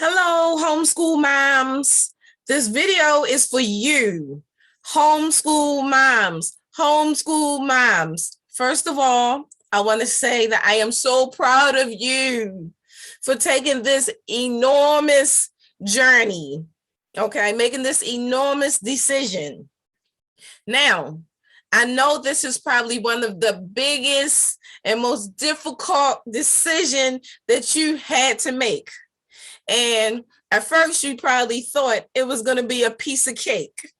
Hello, homeschool moms. This video is for you, homeschool moms, homeschool moms. First of all, I want to say that I am so proud of you for taking this enormous journey, okay, making this enormous decision. Now, I know this is probably one of the biggest and most difficult decision that you had to make. And at first you probably thought it was going to be a piece of cake.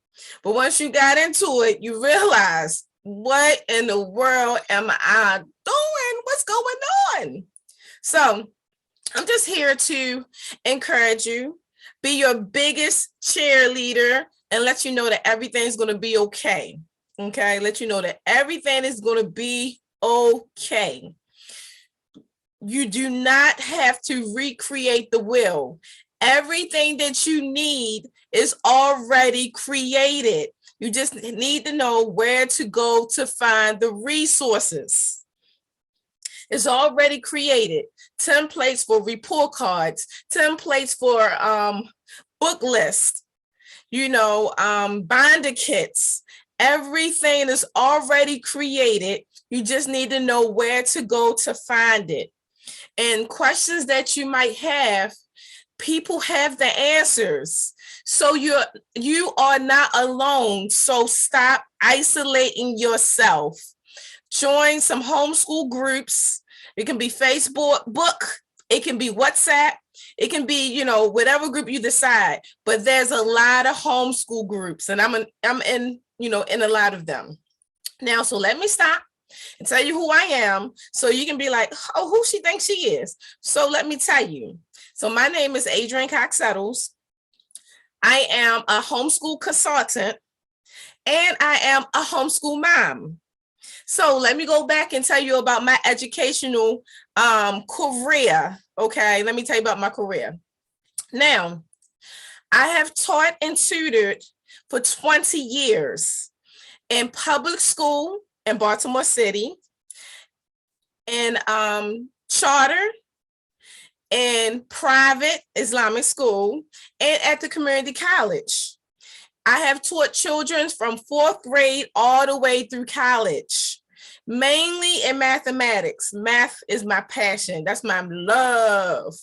But once you got into it, you realize, what in the world am I doing? What's going on? So I'm just here to encourage you, be your biggest cheerleader, and let you know that everything's going to be okay. Okay, let you know that everything is going to be okay. You do not have to recreate the wheel. Everything that you need is already created. You just need to know where to go to find the resources. It's already created. Templates for report cards, templates for book lists, binder kits. Everything is already created. You just need to know where to go to find it. And questions that you might have, people have the answers. So you are not alone. So stop isolating yourself. Join some homeschool groups. It can be Facebook, it can be WhatsApp, it can be, whatever group you decide. But there's a lot of homeschool groups, and I'm in a lot of them. Now, so let me stop and tell you who I am, so you can be like, oh, who she thinks she is. So let me tell you. So my name is Adrienne Cox Settles. I am a homeschool consultant, and I am a homeschool mom. So let me go back and tell you about my educational career. Okay, let me tell you about my career. Now, I have taught and tutored for 20 years in public school in Baltimore City, in charter, in private Islamic school, and at the community college. I have taught children from 4th grade all the way through college, mainly in mathematics. Math is my passion. That's my love.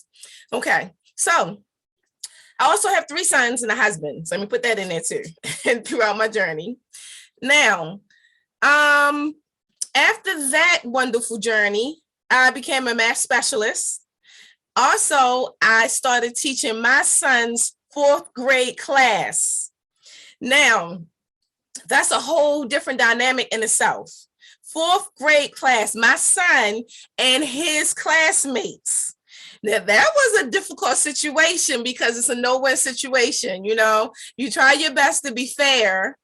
Okay, so I also have 3 sons and a husband. So let me put that in there too, and throughout my journey. Now, after that wonderful journey, I became a math specialist. Also, I started teaching my son's 4th grade class. Now, that's a whole different dynamic in itself. 4th grade class, my son and his classmates. Now, that was a difficult situation because it's a no-win situation. You try your best to be fair,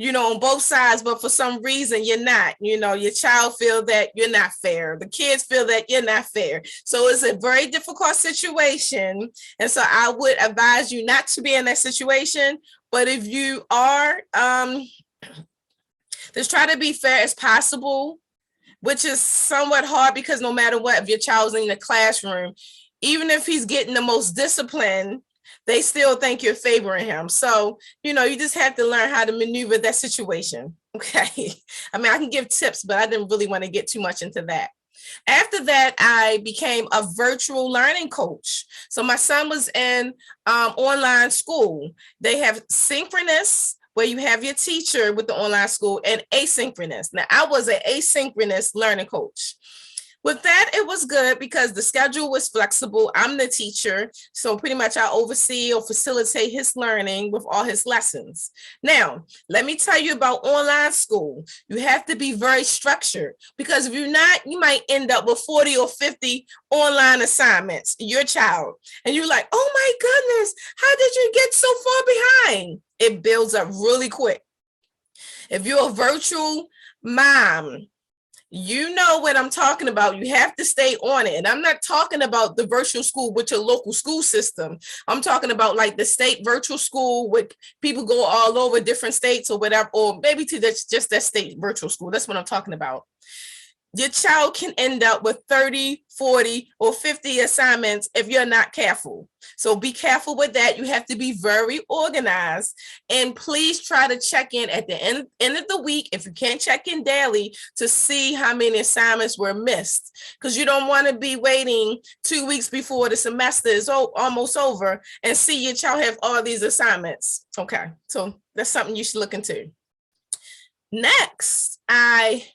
on both sides, but for some reason you're not. Your child feels that you're not fair. The kids feel that you're not fair. So it's a very difficult situation. And so I would advise you not to be in that situation. But if you are, just try to be fair as possible, which is somewhat hard because no matter what, if your child's in the classroom, even if he's getting the most discipline, they still think you're favoring him. So, you just have to learn how to maneuver that situation. Okay. I mean, I can give tips, but I didn't really want to get too much into that. After that, I became a virtual learning coach. So my son was in online school. They have synchronous, where you have your teacher with the online school, and asynchronous. Now, I was an asynchronous learning coach. With that, it was good because the schedule was flexible. I'm the teacher, so pretty much I oversee or facilitate his learning with all his lessons. Now, let me tell you about online school. You have to be very structured because if you're not, you might end up with 40 or 50 online assignments, your child. And you're like, oh my goodness, how did you get so far behind? It builds up really quick. If you're a virtual mom, you know what I'm talking about. You have to stay on it. And I'm not talking about the virtual school with your local school system. I'm talking about like the state virtual school with people go all over different states or whatever, or maybe to just that state virtual school. That's what I'm talking about. your child can end up with 30, 40, or 50 assignments if you're not careful. So be careful with that. You have to be very organized, and please try to check in at the end of the week, if you can't check in daily, to see how many assignments were missed, because you don't want to be waiting 2 weeks before the semester is almost over and see your child have all these assignments. Okay, so that's something you should look into. Next, I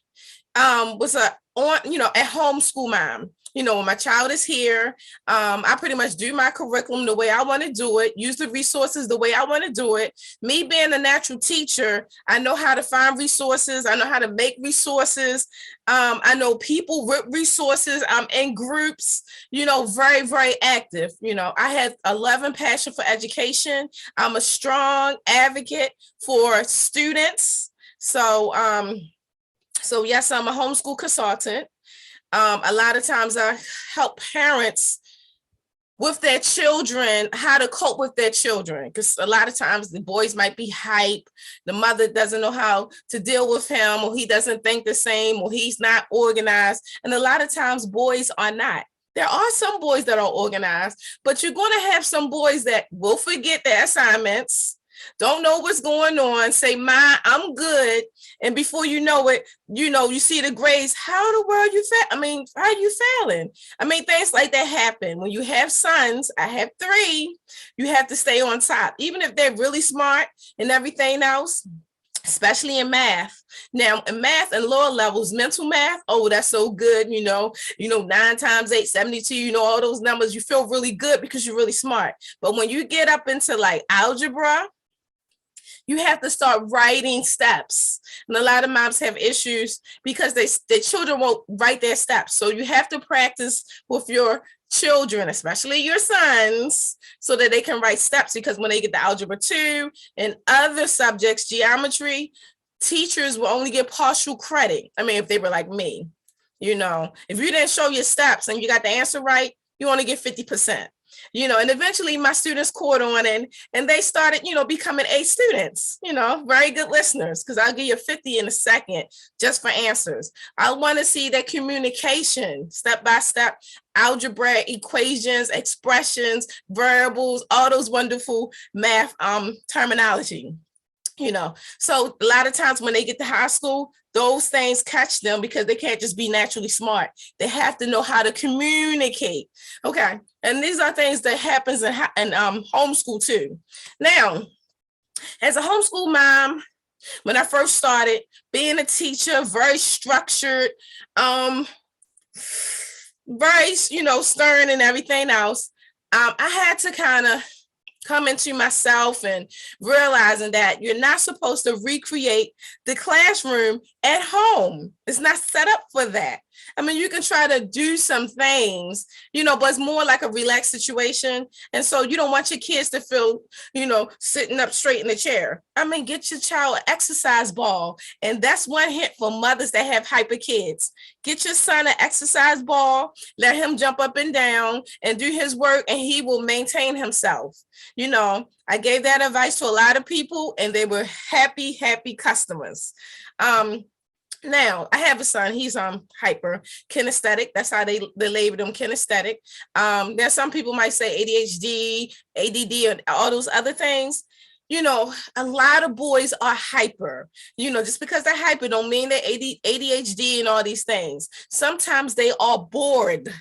was a homeschool mom. When my child is here, I pretty much do my curriculum the way I want to do it, use the resources the way I want to do it. Me being a natural teacher, I know how to find resources. I know how to make resources. I know people with resources. I'm in groups, very, very active. I have 11 passion for education. I'm a strong advocate for students. So yes, I'm a homeschool consultant. A lot of times I help parents with their children, how to cope with their children, because a lot of times the boys might be hype, the mother doesn't know how to deal with him, or he doesn't think the same, or he's not organized. And a lot of times boys are not. There are some boys that are organized, but you're going to have some boys that will forget their assignments, don't know what's going on, say, "Ma, I'm good." And before you know it, you see the grades. How in the world how are you failing? Things like that happen. When you have sons, I have 3, you have to stay on top, even if they're really smart and everything else, especially in math. Now, in math and lower levels, mental math, oh, that's so good. 9 times 8, 72, all those numbers, you feel really good because you're really smart. But when you get up into like algebra, you have to start writing steps. And a lot of moms have issues because their children won't write their steps. So you have to practice with your children, especially your sons, so that they can write steps, because when they get to algebra 2 and other subjects, geometry, teachers will only get partial credit. If they were like me, if you didn't show your steps and you got the answer right, you only get 50%. And eventually my students caught on and they started, becoming A students, very good listeners, because I'll give you 50 in a second just for answers. I want to see that communication, step by step, algebra, equations, expressions, variables, all those wonderful math terminology. So a lot of times when they get to high school, those things catch them because they can't just be naturally smart. They have to know how to communicate. Okay. And these are things that happens in homeschool too. Now, as a homeschool mom, when I first started being a teacher, very structured, very, stern and everything else, I had to kind of come into myself and realizing that you're not supposed to recreate the classroom at home. It's not set up for that. You can try to do some things, but it's more like a relaxed situation. And so you don't want your kids to feel, sitting up straight in the chair. Get your child an exercise ball. And that's one hint for mothers that have hyper kids. Get your son an exercise ball, let him jump up and down and do his work, and he will maintain himself. I gave that advice to a lot of people and they were happy customers. Now, I have a son, he's hyper kinesthetic. That's how they labeled him, kinesthetic. There's some people might say ADHD, ADD, and all those other things. A lot of boys are hyper. Just because they're hyper don't mean they're ADHD and all these things. Sometimes they are bored.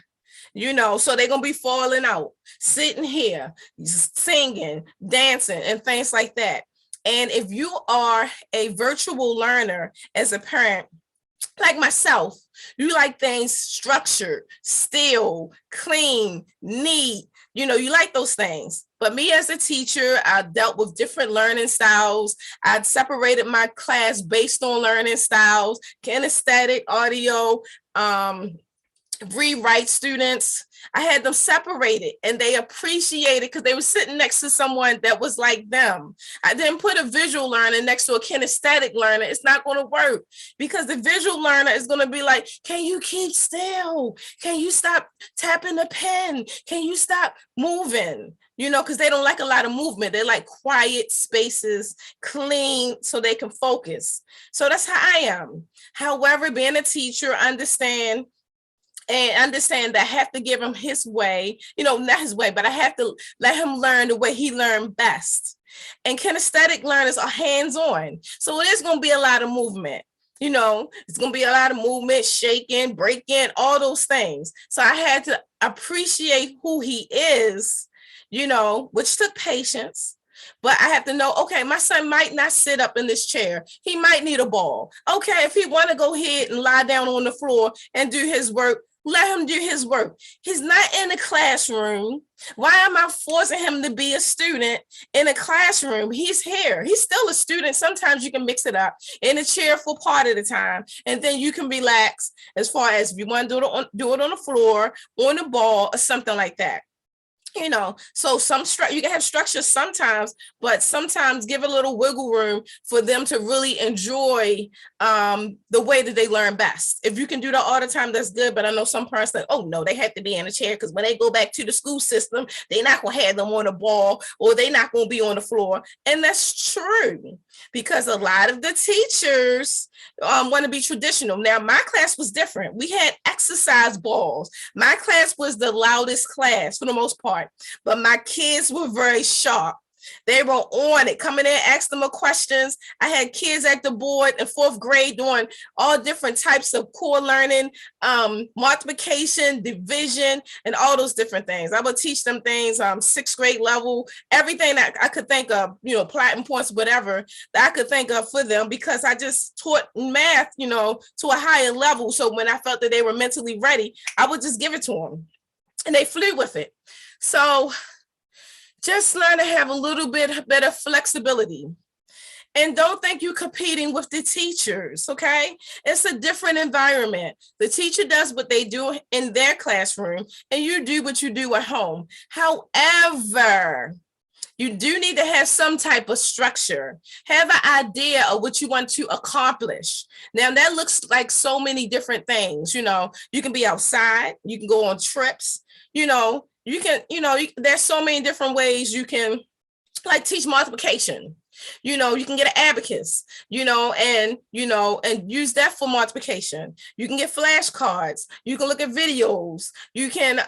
So they're going to be falling out, sitting here, singing, dancing, and things like that. And if you are a virtual learner as a parent, like myself, you like things structured, still, clean, neat. You like those things. But me as a teacher, I dealt with different learning styles. I separated my class based on learning styles, kinesthetic, audio, rewrite students. I had them separated and they appreciated because they were sitting next to someone that was like them. I didn't put a visual learner next to a kinesthetic learner. It's not going to work because the visual learner is going to be like, can you keep still? Can you stop tapping the pen? Can you stop moving? You know, because they don't like a lot of movement. They like quiet spaces, clean, so they can focus. So that's how I am. However, being a teacher, understand that I have to give him his way, you know, not his way, but I have to let him learn the way he learned best. And kinesthetic learners are hands-on. So it is going to be a lot of movement. You know, it's going to be a lot of movement, shaking, breaking, all those things. So I had to appreciate who he is, you know, which took patience. But I have to know, okay, my son might not sit up in this chair. He might need a ball. Okay, if he want to go ahead and lie down on the floor and do his work, let him do his work. He's not in the classroom. Why am I forcing him to be a student in a classroom? He's here. He's still a student. Sometimes you can mix it up in a chair for part of the time, and then you can relax as far as if you want to do it on the floor, on the ball, or something like that. You know, so you can have structure sometimes, but sometimes give a little wiggle room for them to really enjoy the way that they learn best. If you can do that all the time, that's good. But I know some parents that, oh no, they have to be in a chair because when they go back to the school system, they're not going to have them on the ball or they're not going to be on the floor. And that's true because a lot of the teachers want to be traditional. Now, my class was different. We had exercise balls. My class was the loudest class for the most part, but my kids were very sharp. They were on it, coming in, ask them questions. I had kids at the board in 4th grade doing all different types of core learning, multiplication, division, and all those different things. I would teach them things, 6th grade level, everything that I could think of, you know, platinum points, whatever that I could think of for them, because I just taught math, you know, to a higher level. So when I felt that they were mentally ready, I would just give it to them and they flew with it. So just learn to have a little bit better flexibility. And don't think you're competing with the teachers, okay? It's a different environment. The teacher does what they do in their classroom, and you do what you do at home. However, you do need to have some type of structure. Have an idea of what you want to accomplish. Now, that looks like so many different things. You know, you can be outside. You can go on trips. You know, you can, you know, there's so many different ways you can like teach multiplication. You know, you can get an abacus, you know, and use that for multiplication. You can get flashcards. You can look at videos. You can,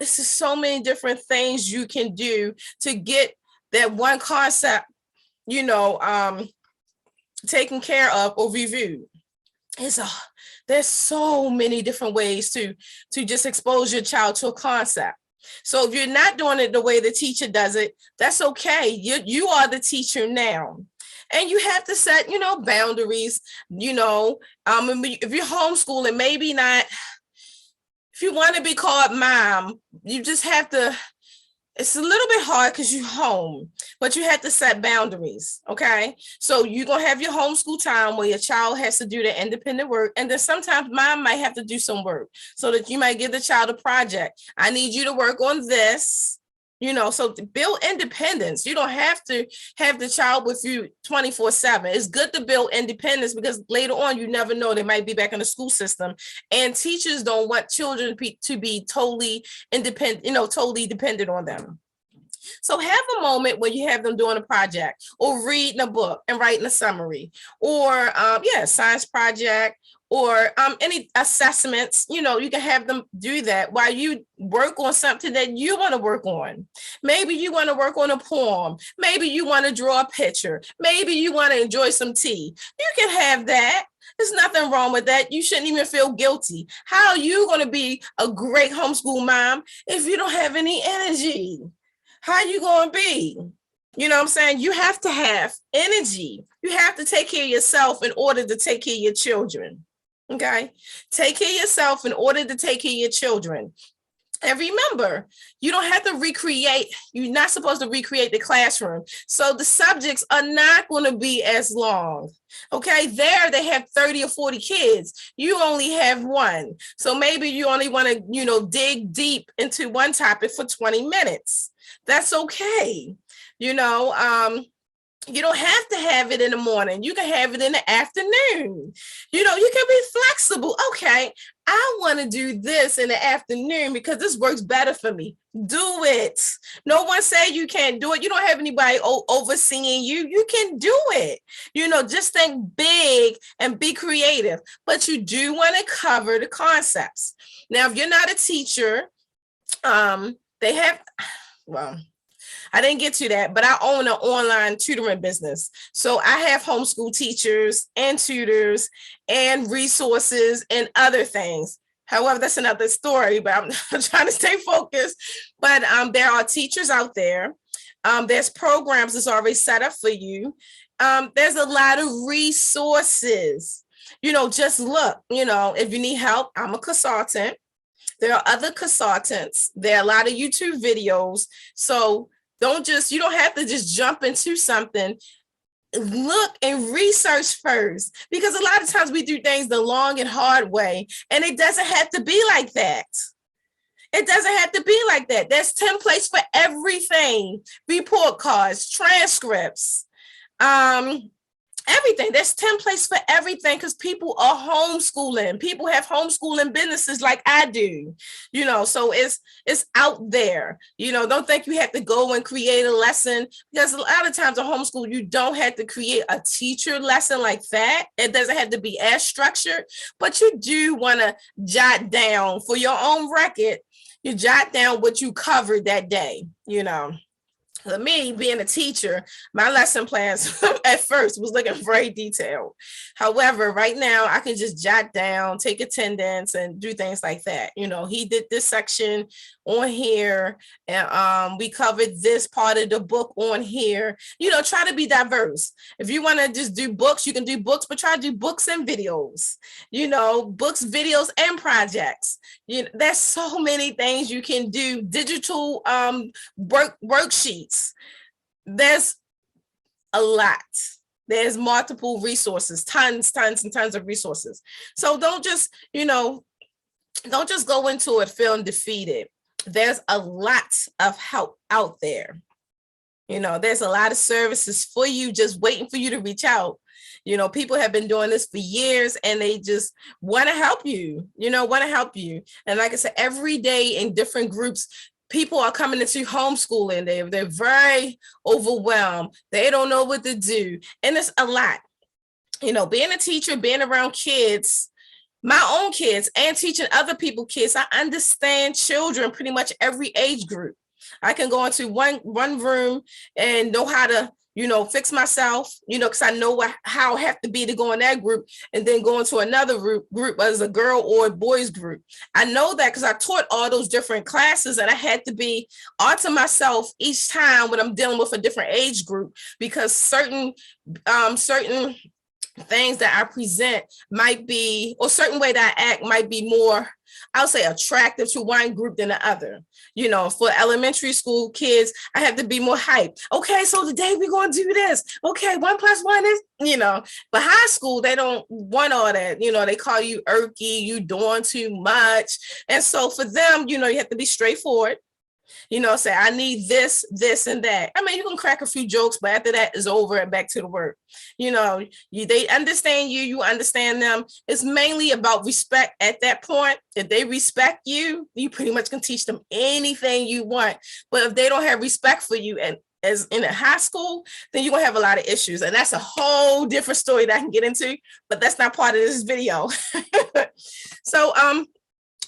it's just so many different things you can do to get that one concept, you know, taken care of or reviewed. There's so many different ways to just expose your child to a concept. So if you're not doing it the way the teacher does it, that's okay. You are the teacher now. And you have to set, you know, boundaries, you know, if you're homeschooling, maybe not, if you want to be called mom, you just have to, it's a little bit hard because you're home, but you have to set boundaries, okay? So you're going to have your homeschool time where your child has to do the independent work. And then sometimes mom might have to do some work so that you might give the child a project. I need you to work on this, you know, so to build independence. You don't have to have the child with you 24/7. It's good to build independence because later on, you never know, they might be back in the school system. And teachers don't want children to be totally independent, you know, totally dependent on them. So have a moment where you have them doing a project or reading a book and writing a summary or science project or any assessments. You know, you can have them do that while you work on something that you want to work on. Maybe you want to work on a poem. Maybe you want to draw a picture. Maybe you want to enjoy some tea. You can have that. There's nothing wrong with that. You shouldn't even feel guilty. How are you going to be a great homeschool mom if you don't have any energy? How are you going to be? You know what I'm saying? You have to have energy. You have to take care of yourself in order to take care of your children. Okay? Take care of yourself in order to take care of your children. And remember, you don't have to recreate, you're not supposed to recreate the classroom. So the subjects are not going to be as long. Okay, there they have 30 or 40 kids. You only have one. So maybe you only want to, dig deep into one topic for 20 minutes. That's okay. You don't have to have it in the morning. You can have it in the afternoon. You can be flexible. Okay, I want to do this in the afternoon because this works better for me. Do it. No one say you can't do it. You don't have anybody overseeing you. You can do it. Just think big and be creative, but you do want to cover the concepts. Now, if you're not a teacher, they have, well, I didn't get to that, but I own an online tutoring business. So I have homeschool teachers and tutors and resources and other things. However, that's another story, but I'm trying to stay focused. But there are teachers out there. There's programs that's already set up for you. There's a lot of resources. Just look, if you need help, I'm a consultant. There are other consultants. There are a lot of YouTube videos. So you don't have to just jump into something. Look and research first, because a lot of times we do things the long and hard way, and it doesn't have to be like that. It doesn't have to be like that. There's templates for everything, report cards, transcripts, everything. There's templates for everything because people are homeschooling. People have homeschooling businesses like I do, so it's out there. Don't think you have to go and create a lesson, because a lot of times in homeschool, you don't have to create a teacher lesson like that. It doesn't have to be as structured, but you do want to jot down for your own record. You jot down what you covered that day, For me, being a teacher, my lesson plans at first was looking very detailed. However, right now I can just jot down, take attendance, and do things like that. He did this section on here, and we covered this part of the book on here. Try to be diverse. If you want to just do books, you can do books, but try to do books and videos. Books, videos, and projects. There's so many things you can do. Digital worksheets. There's a lot. There's multiple resources, tons and tons of resources. So don't just go into it feeling defeated. There's a lot of help out there. There's a lot of services for you, just waiting for you to reach out. People have been doing this for years, and they just want to help you, And like I said, every day in different groups, people are coming into homeschooling. They're very overwhelmed. They don't know what to do. And it's a lot. Being a teacher, being around kids, my own kids, and teaching other people's kids, I understand children pretty much every age group. I can go into one room and know how to, fix myself, because I know how I have to be to go in that group, and then go into another group as a girl or a boys group. I know that because I taught all those different classes, and I had to be onto myself each time when I'm dealing with a different age group, because certain things that I present might be, or certain way that I act might be more, I'll say, attractive to one group than the other. For elementary school kids, I have to be more hype. Okay, so today we're going to do this. Okay, 1 + 1 is, But high school, they don't want all that. They call you irky, you doing too much. And so for them, you have to be straightforward. Say, I need this, and that. I mean, you can crack a few jokes, but after that is over and back to the work. They understand you, you understand them. It's mainly about respect at that point. If they respect you, you pretty much can teach them anything you want. But if they don't have respect for you, and as in a high school, then you're gonna have a lot of issues. And that's a whole different story that I can get into, but that's not part of this video. So,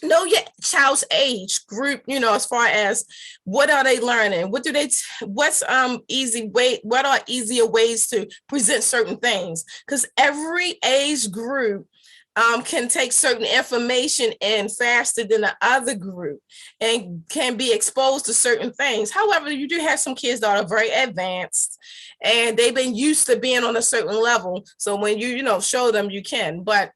know your child's age group, as far as what are they learning? What are easier ways to present certain things? Because every age group can take certain information in faster than the other group and can be exposed to certain things. However, you do have some kids that are very advanced and they've been used to being on a certain level. So when you show them, you can. But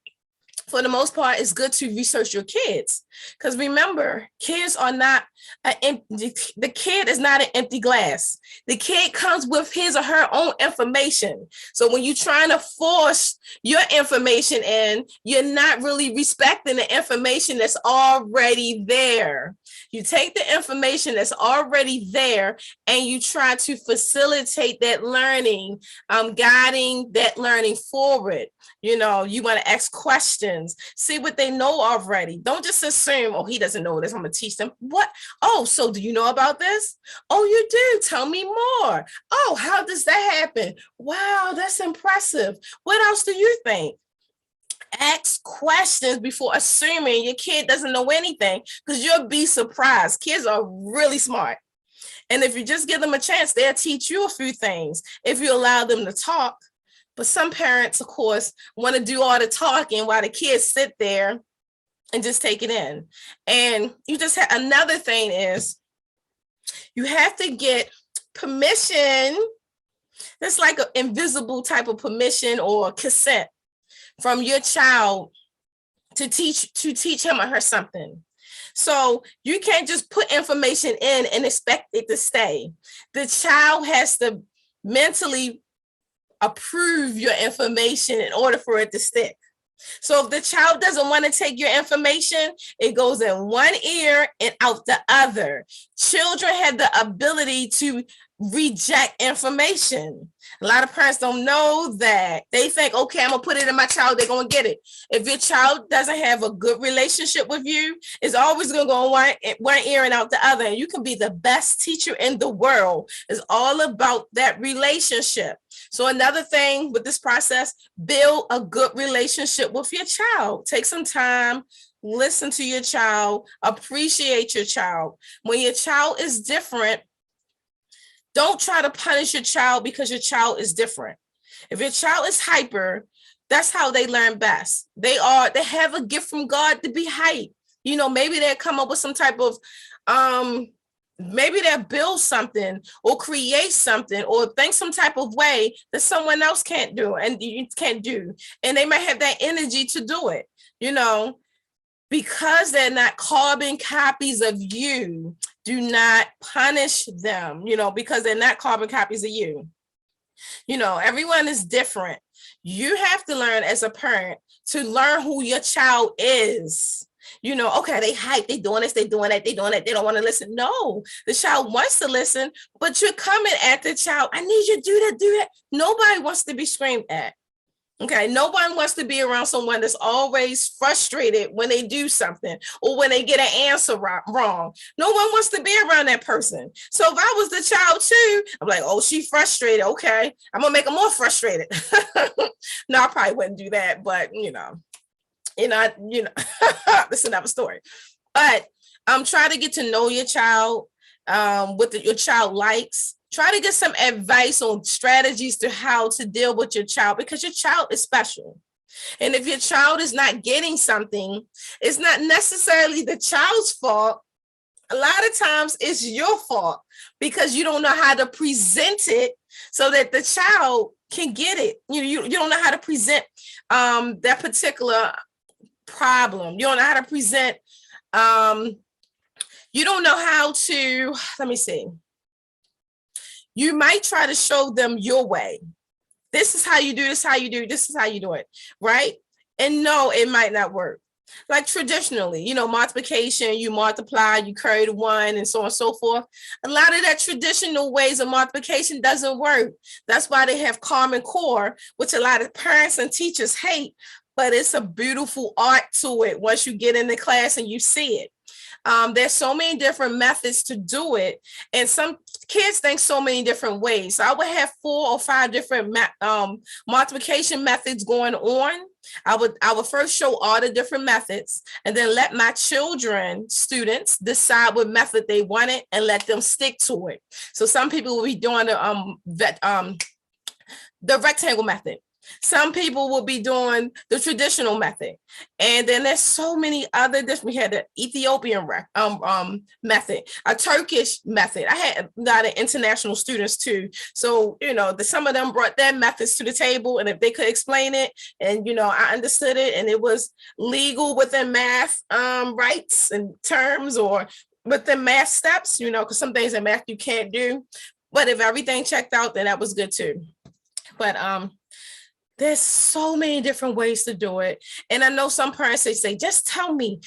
for the most part, it's good to research your kids. Because remember, kids are not the kid is not an empty glass. The kid comes with his or her own information. So when you're trying to force your information in, you're not really respecting the information that's already there. You take the information that's already there and you try to facilitate that learning, guiding that learning forward. You know, you want to ask questions, see what they know already. Don't just assume, oh, he doesn't know this, I'm going to teach them. What? Oh, so do you know about this? Oh, you do? Tell me more. Oh, how does that happen? Wow, that's impressive. What else do you think? Ask questions before assuming your kid doesn't know anything, because you'll be surprised. Kids are really smart. And if you just give them a chance, they'll teach you a few things if you allow them to talk. But some parents, of course, want to do all the talking while the kids sit there and just take it in. And you just have another thing is you have to get permission. That's like an invisible type of permission or consent from your child to teach him or her something. So you can't just put information in and expect it to stay. The child has to mentally approve your information in order for it to stick. So if the child doesn't want to take your information, it goes in one ear and out the other. Children have the ability to reject information. A lot of parents don't know that. They think, okay, I'm gonna put it in my child, they're gonna get it. If your child doesn't have a good relationship with you, it's always gonna go one ear and out the other. And you can be the best teacher in the world. It's all about that relationship. So another thing with this process, build a good relationship with your child. Take some time, listen to your child, appreciate your child. When your child is different, don't try to punish your child because your child is different. If your child is hyper, that's how they learn best. They have a gift from God to be hype. You know, maybe they'll come up with some type of, maybe they'll build something or create something or think some type of way that someone else can't do and you can't do. And they might have that energy to do it, you know, because they're not carbon copies of you. Do not punish them, you know, because they're not carbon copies of you. You know, everyone is different. You have to learn as a parent to learn who your child is. You know, okay, they hype, they doing this, they doing that, they doing that, they don't want to listen. No, the child wants to listen, but you're coming at the child. I need you to do that. Nobody wants to be screamed at. Okay, no one wants to be around someone that's always frustrated when they do something or when they get an answer wrong. No one wants to be around that person. So if I was the child too, I'm like, oh, she's frustrated. Okay, I'm gonna make her more frustrated. No, I probably wouldn't do that, but you know, that's another story. But try to get to know your child, what your child likes. Try to get some advice on strategies to how to deal with your child, because your child is special. And if your child is not getting something, it's not necessarily the child's fault. A lot of times it's your fault because you don't know how to present it so that the child can get it. You don't know how to present that particular problem. You don't know how to present, you don't know how to, let me see. You might try to show them your way. This is how you do this, how you do, this is how you do it, right? And no, it might not work. Like traditionally, you know, multiplication, you multiply, you carry the one and so on and so forth. A lot of that traditional ways of multiplication doesn't work. That's why they have Common Core, which a lot of parents and teachers hate, but it's a beautiful art to it once you get in the class and you see it. There's so many different methods to do it. And some kids think so many different ways. So I would have 4 or 5 different multiplication methods going on. I would first show all the different methods and then let my students decide what method they wanted and let them stick to it. So some people will be doing the rectangle method. Some people will be doing the traditional method. And then there's so many other different. We had the Ethiopian method, a Turkish method. I had a lot of international students too. So, some of them brought their methods to the table, and if they could explain it and, I understood it and it was legal within math rights and terms or within math steps, because some things in math you can't do. But if everything checked out, then that was good too. But there's so many different ways to do it. And I know some parents, they say, just tell me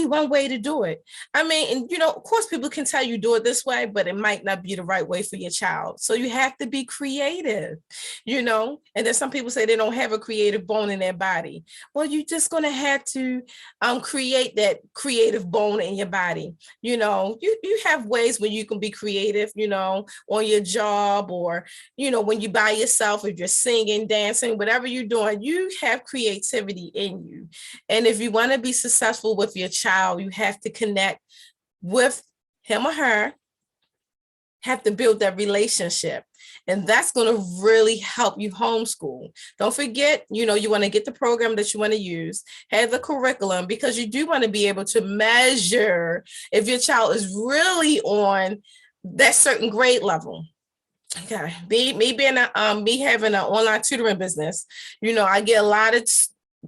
one way to do it. I mean, and of course people can tell you do it this way, but it might not be the right way for your child. So you have to be creative, and then some people say they don't have a creative bone in their body. Well, you're just going to have to create that creative bone in your body. You have ways when you can be creative, on your job or, when you by yourself, if you're singing, dancing, whatever you're doing, you have creativity in you. And if you want to be successful with your child, you have to connect with him or her, have to build that relationship. And that's going to really help you homeschool. Don't forget, you want to get the program that you want to use, have the curriculum, because you do want to be able to measure if your child is really on that certain grade level. Okay, me having an online tutoring business, I get a lot of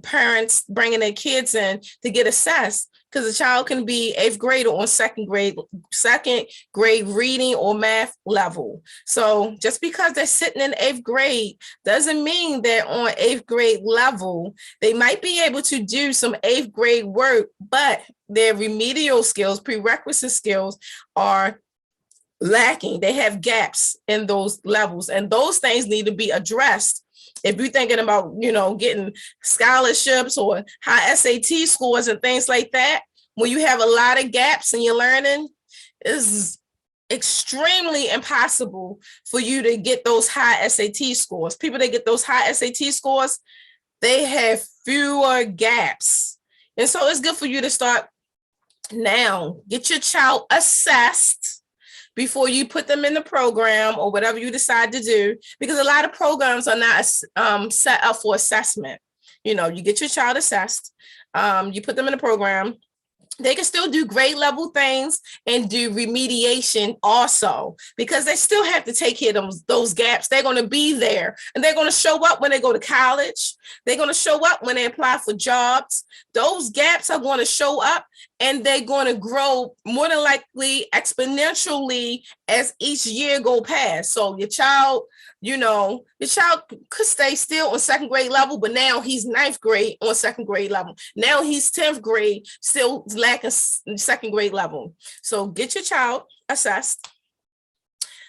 parents bringing their kids in to get assessed because the child can be 8th grade or on second grade reading or math level. So just because they're sitting in 8th grade doesn't mean they're on 8th grade level. They might be able to do some 8th grade work, but their remedial skills, prerequisite skills are lacking. They have gaps in those levels, and those things need to be addressed. If you're thinking about, getting scholarships or high SAT scores and things like that, when you have a lot of gaps in your learning, it's extremely impossible for you to get those high SAT scores. People that get those high SAT scores, they have fewer gaps. And so it's good for you to start now. Get your child assessed before you put them in the program or whatever you decide to do, because a lot of programs are not set up for assessment. You get your child assessed, you put them in the program. They can still do grade level things and do remediation also, because they still have to take care of those gaps. They're going to be there, and they're going to show up when they go to college. They're going to show up when they apply for jobs. Those gaps are going to show up, and they're going to grow more than likely exponentially as each year go past. So your child could stay still on second grade level, but now he's 9th grade on second grade level. Now he's 10th grade, still lacking second grade level. So get your child assessed.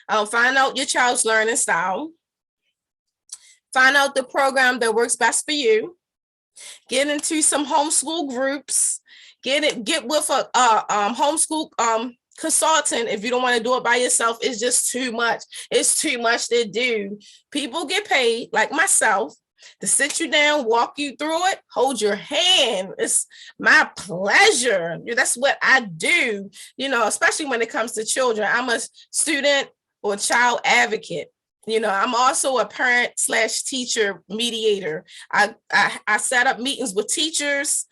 Find out your child's learning style. Find out the program that works best for you. Get into some homeschool groups. Get with a homeschool consultant. If you don't want to do it by yourself, it's just too much. It's too much to do. People get paid, like myself, to sit you down, walk you through it, hold your hand. It's my pleasure. That's what I do, especially when it comes to children. I'm a student or child advocate. I'm also a parent/teacher mediator. I set up meetings with teachers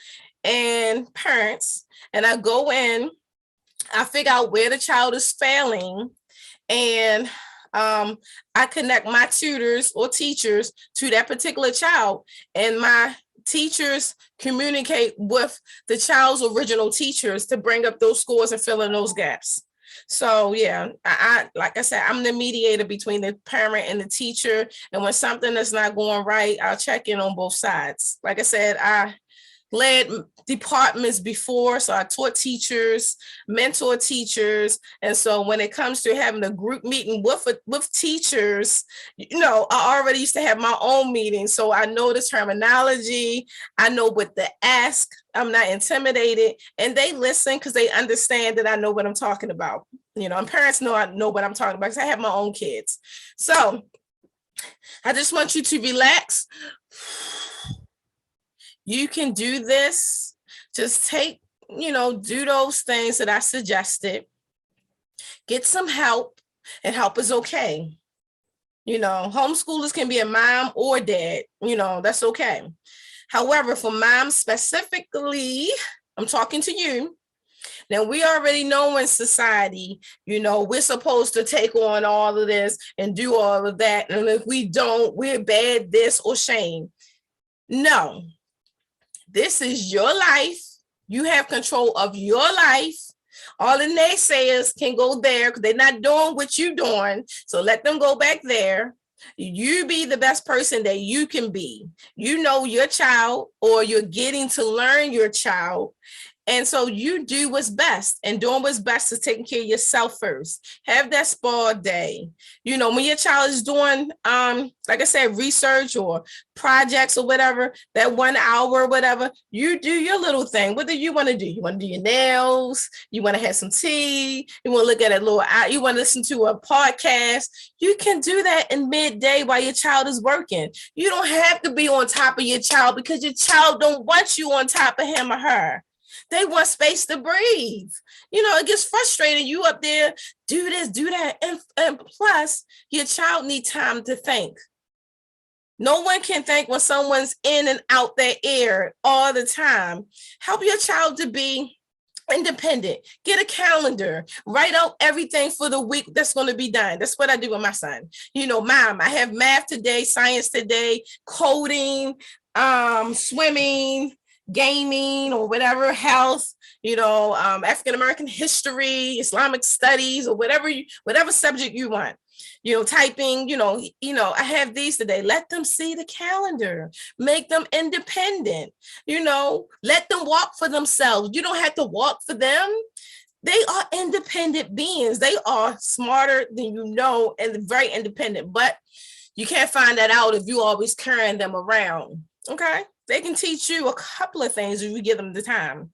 and parents, and I go in, I figure out where the child is failing, and I connect my tutors or teachers to that particular child, and my teachers communicate with the child's original teachers to bring up those scores and fill in those gaps. So yeah, I like I said, I'm the mediator between the parent and the teacher, and when something is not going right, I'll check in on both sides. Like I said, I led departments before, so I taught teachers, mentor teachers, and so when it comes to having a group meeting with teachers, I already used to have my own meetings, so I know the terminology, I know what to ask, I'm not intimidated, and they listen because they understand that I know what I'm talking about. And parents know I know what I'm talking about because I have my own kids. So I just want you to relax. You can do this. Just do those things that I suggested. Get some help, and help is okay. Homeschoolers can be a mom or dad, that's okay. However, for moms specifically, I'm talking to you. Now, we already know in society, we're supposed to take on all of this and do all of that. And if we don't, we're bad, this or shame. No, this is your life. You have control of your life. All the naysayers can go there because they're not doing what you're doing. So let them go back there. You be the best person that you can be. Your child, or you're getting to learn your child. And so you do what's best, and doing what's best is taking care of yourself first. Have that spa day. When your child is doing, like I said, research or projects or whatever, that 1 hour or whatever, you do your little thing. What do you want to do? You want to do your nails? You want to have some tea? You want to look at you want to listen to a podcast? You can do that in midday while your child is working. You don't have to be on top of your child because your child don't want you on top of him or her. They want space to breathe. It gets frustrating. You up there, do this, do that. And plus, your child needs time to think. No one can think when someone's in and out their ear all the time. Help your child to be independent. Get a calendar. Write out everything for the week that's going to be done. That's what I do with my son. Mom, I have math today, science today, coding, swimming, gaming, or whatever, health, African-American history, Islamic studies, or whatever subject you want, typing, I have these today. Let them see the calendar, make them independent, let them walk for themselves. You don't have to walk for them. They are independent beings. They are smarter than and very independent, but you can't find that out if you always carrying them around. Okay. They can teach you a couple of things if you give them the time.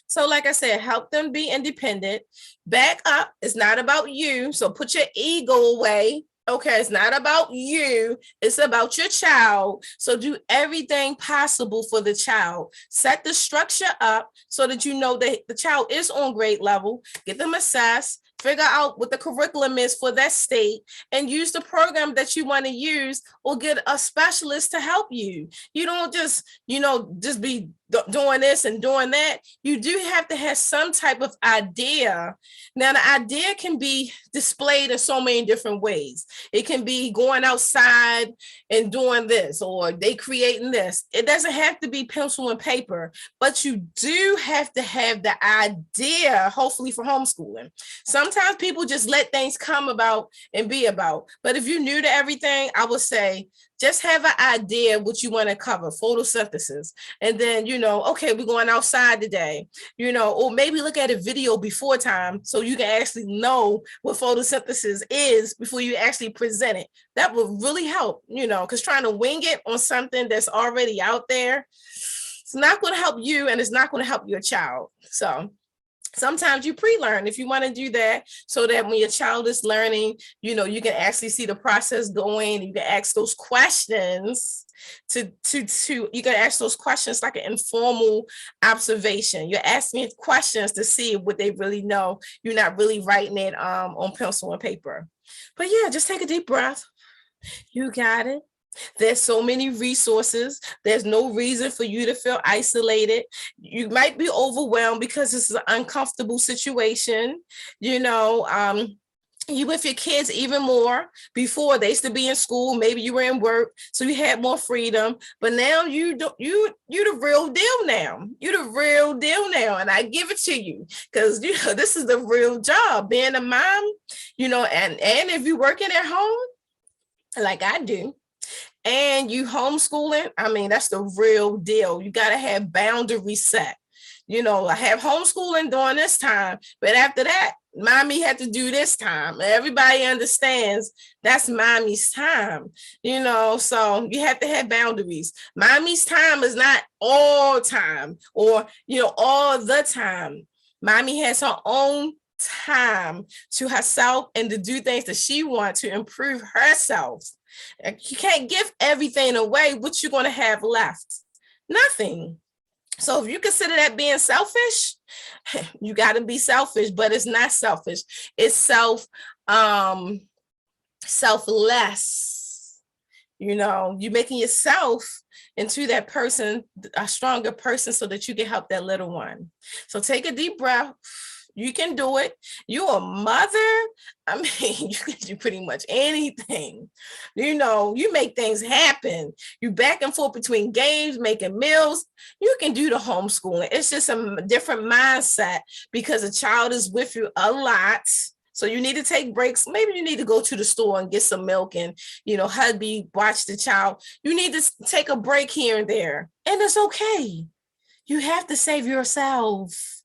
So like I said, help them be independent. Back up. It's not about you. So put your ego away. Okay, it's not about you. It's about your child. So do everything possible for the child. Set the structure up so that that the child is on grade level. Get them assessed. Figure out what the curriculum is for that state and use the program that you want to use, or get a specialist to help you. You don't just be doing this and doing that. You do have to have some type of idea. Now, the idea can be displayed in so many different ways. It can be going outside and doing this, or they creating this. It doesn't have to be pencil and paper, but you do have to have the idea, hopefully, for homeschooling. Sometimes people just let things come about and be about. But if you're new to everything, I would say just have an idea what you want to cover, photosynthesis. And then, okay, we're going outside today, or maybe look at a video before time so you can actually know what photosynthesis is before you actually present it. That would really help, because trying to wing it on something that's already out there, it's not going to help you, and it's not going to help your child. So sometimes you pre-learn if you want to do that, so that when your child is learning, you can actually see the process going. You can ask those questions you can ask those questions like an informal observation. You're asking questions to see what they really know. You're not really writing it on pencil and paper. But yeah, just take a deep breath. You got it. There's so many resources. There's no reason for you to feel isolated. You might be overwhelmed because this is an uncomfortable situation. You with your kids even more. Before, they used to be in school, maybe you were in work, so you had more freedom. But now you the real deal now. You're the real deal now, and I give it to you because this is the real job, being a mom. And if you're working at home, like I do, and you homeschooling, that's the real deal. You got to have boundaries set. I have homeschooling during this time, but after that, mommy had to do this time. Everybody understands that's mommy's time, so you have to have boundaries. Mommy's time is not all time or, all the time. Mommy has her own time to herself and to do things that she wants to improve herself. You can't give everything away. What you going to have left? Nothing. So if you consider that being selfish, you got to be selfish, but it's not selfish. It's selfless. You're making yourself into that person, a stronger person, so that you can help that little one. So take a deep breath. You can do it. You're a mother. I mean, you can do pretty much anything. You make things happen. You back and forth between games, making meals. You can do the homeschooling. It's just a different mindset because a child is with you a lot. So you need to take breaks. Maybe you need to go to the store and get some milk and, hubby, watch the child. You need to take a break here and there. And it's okay. You have to save yourself.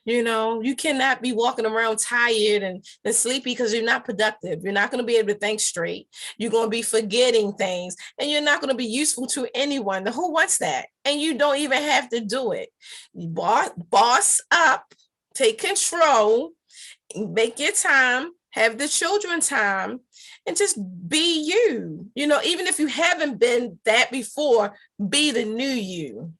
You cannot be walking around tired and sleepy because you're not productive. You're not going to be able to think straight. You're going to be forgetting things and you're not going to be useful to anyone. Who wants that? And you don't even have to do it. Boss up, take control, make your time, have the children time, and just be you. Even if you haven't been that before, be the new you.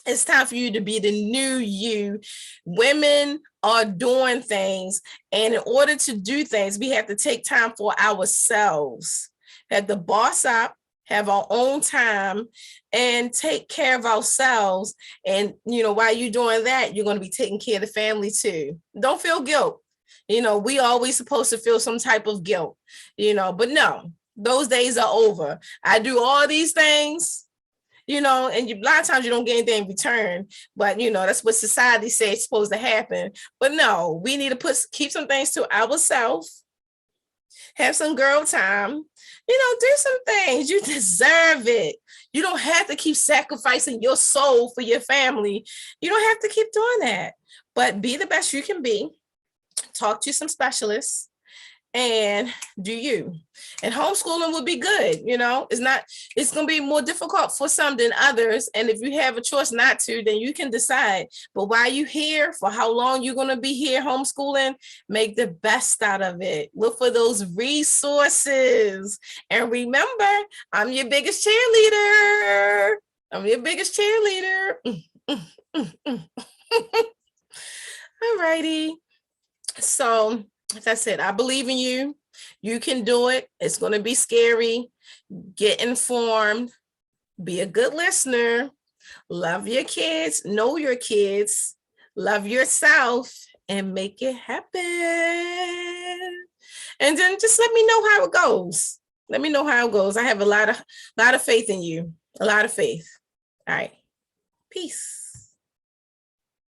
It's time for you to be the new you. Women are doing things, and in order to do things, we have to take time for ourselves. We have to boss up, have our own time, and take care of ourselves. And, while you're doing that, you're going to be taking care of the family too. Don't feel guilt. We always supposed to feel some type of guilt, but no, those days are over. I do all these things. And a lot of times you don't get anything in return, but that's what society says is supposed to happen. But no, we need to keep some things to ourselves, have some girl time, do some things. You deserve it. You don't have to keep sacrificing your soul for your family. You don't have to keep doing that, but be the best you can be. Talk to some specialists and do you. And homeschooling will be good. It's going to be more difficult for some than others. And if you have a choice not to, then you can decide. But while you're here, for how long you're going to be here homeschooling, make the best out of it. Look for those resources. And remember, I'm your biggest cheerleader. All righty. So, as I said, I believe in you. You can do it. It's going to be scary. Get informed. Be a good listener. Love your kids. Know your kids. Love yourself. And make it happen. And then just let me know how it goes. I have a lot of faith in you. A lot of faith. All right. Peace.